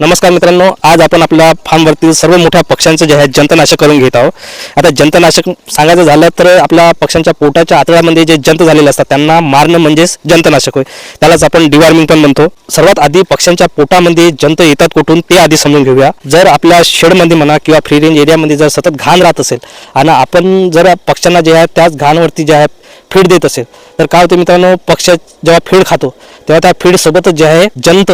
नमस्कार मित्रांनो, आज आपण आपल्या फार्मवरती सर्व मोठ्या पक्ष्यांचं जे आहे जंतनाशक करून घेत आहोत। आता जंतनाशक सांगायचं झालं तर आपल्या पक्ष्यांच्या पोटाच्या आतड्यामध्ये जे जंत झालेले असतात त्यांना मारणं म्हणजेच जंतनाशक होय। त्यालाच आपण डिवॉर्मिंग पण म्हणतो। सर्वात आधी पक्ष्यांच्या पोटामध्ये जंत येतात कुठून ते आधी समजून घेऊया। जर आपल्या शेडमध्ये म्हणा किंवा फ्री रेंज एरियामध्ये जर सतत घाण राहत असेल आणि आपण जर पक्ष्यांना जे आहे त्याच घाणवरती जे आहे फीड देत असेल तर काय होतं मित्रांनो, पक्ष्या जेव्हा फीड खातो तेव्हा त्या फीड सोबतच जे आहे जंत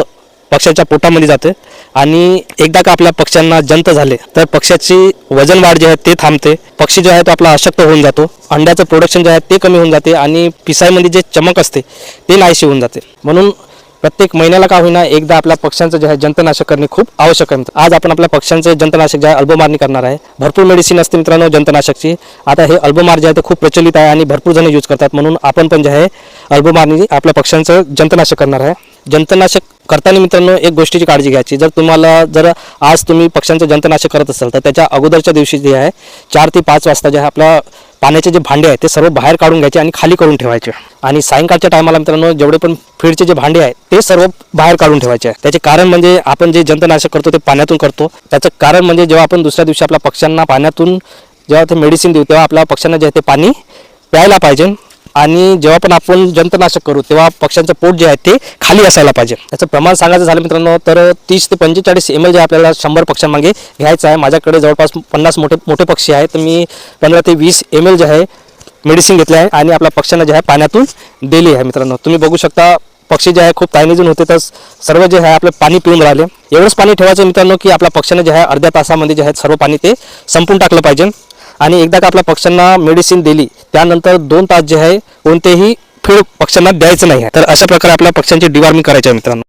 पक्ष्याच्या पोटामध्ये जाते आणि एकदा का आपल्या पक्ष्यांना जंत झाले तर पक्ष्याची वजन वाढ जे आहे ते थांबते। पक्षी जो आहे तो आपला अशक्त होऊन जातो, अंड्याचं प्रोडक्शन जे आहे ते कमी होऊन जाते आणि पिसाईमध्ये जे चमक असते ते नाहीशी होऊन जाते। म्हणून प्रत्येक महिन्याला का होईना एकदा आपल्या पक्ष्यांचं जे आहे जंतनाशक करणे खूप आवश्यक आहे। आज आपण आपल्या पक्ष्यांचे जंतनाशक जे आहे अल्बोमारनी करणार आहे। भरपूर मेडिसिन असते मित्रांनो जंतनाशकची। आता हे अल्बोमार जे आहे ते खूप प्रचलित आहे आणि भरपूर जण यूज करतात, म्हणून आपण पण जे आहे अल्बोमारनी आपल्या पक्ष्यांचं जंतनाशक करणार आहे। जंतनाशक करताना मित्रांनो एक गोष्टीची काळजी घ्यायची, जर आज तुम्ही पक्ष्यांचं जंतनाशक करत असाल तर त्याच्या अगोदरच्या दिवशी जे आहे 4 ते 5 वाजता जे आहे आपल्या पाण्याचे जे भांडे आहेत ते सर्व बाहेर काढून घ्यायचे आणि खाली करून ठेवायचे। आणि सायंकाळच्या टायमाला मित्रांनो जेवढे पण फीडचे जे भांडे आहेत ते सर्व बाहेर काढून ठेवायचे आहे। त्याचे कारण म्हणजे आपण जे जंतनाशक करतो ते पाण्यातून करतो। त्याचं कारण म्हणजे जेव्हा आपण दुसऱ्या दिवशी आपल्या पक्ष्यांना पाण्यातून जेव्हा ते मेडिसिन देऊ तेव्हा आपल्या पक्ष्यांना जे आहे ते पाणी प्यायला पाहिजे आणि जेव्हा पण आपण जंतनाशक करू तेव्हा पक्ष्यांचं पोट जे आहे ते खाली असायला पाहिजे। त्याचं प्रमाण सांगायचं झालं मित्रांनो तर 30 ते 45 ml जे आपल्याला 100 पक्ष्यांमागे घ्यायचं आहे। माझ्याकडे जवळपास 50 मोठे पक्षी आहेत तर मी 15 ते 20 ml जे आहे मेडिसिन घेतले आहे आणि आपल्या पक्ष्यांना जे आहे पाण्यातून दिली आहे। मित्रांनो तुम्ही बघू शकता पक्षी जे आहे खूप तायनीजून होते तर सर्व जे आहे आपले पाणी पिऊन राहिले। एवढंच पाणी ठेवायचं मित्रांनो की आपल्या पक्ष्यांना जे आहे अर्ध्या तासामध्ये जे आहे सर्व पाणी ते संपून टाकलं पाहिजे। आणि एकदा का आपल्या पक्ष्यांना मेडिसिन दिली त्यानंतर 2 तास जे आहे कोणतेही फीड पक्ष्यांना द्यायचं नाही आहे। तर अशा प्रकारे आपल्या पक्ष्यांची डिवॉर्मिंग करायची आहे मित्रांनो।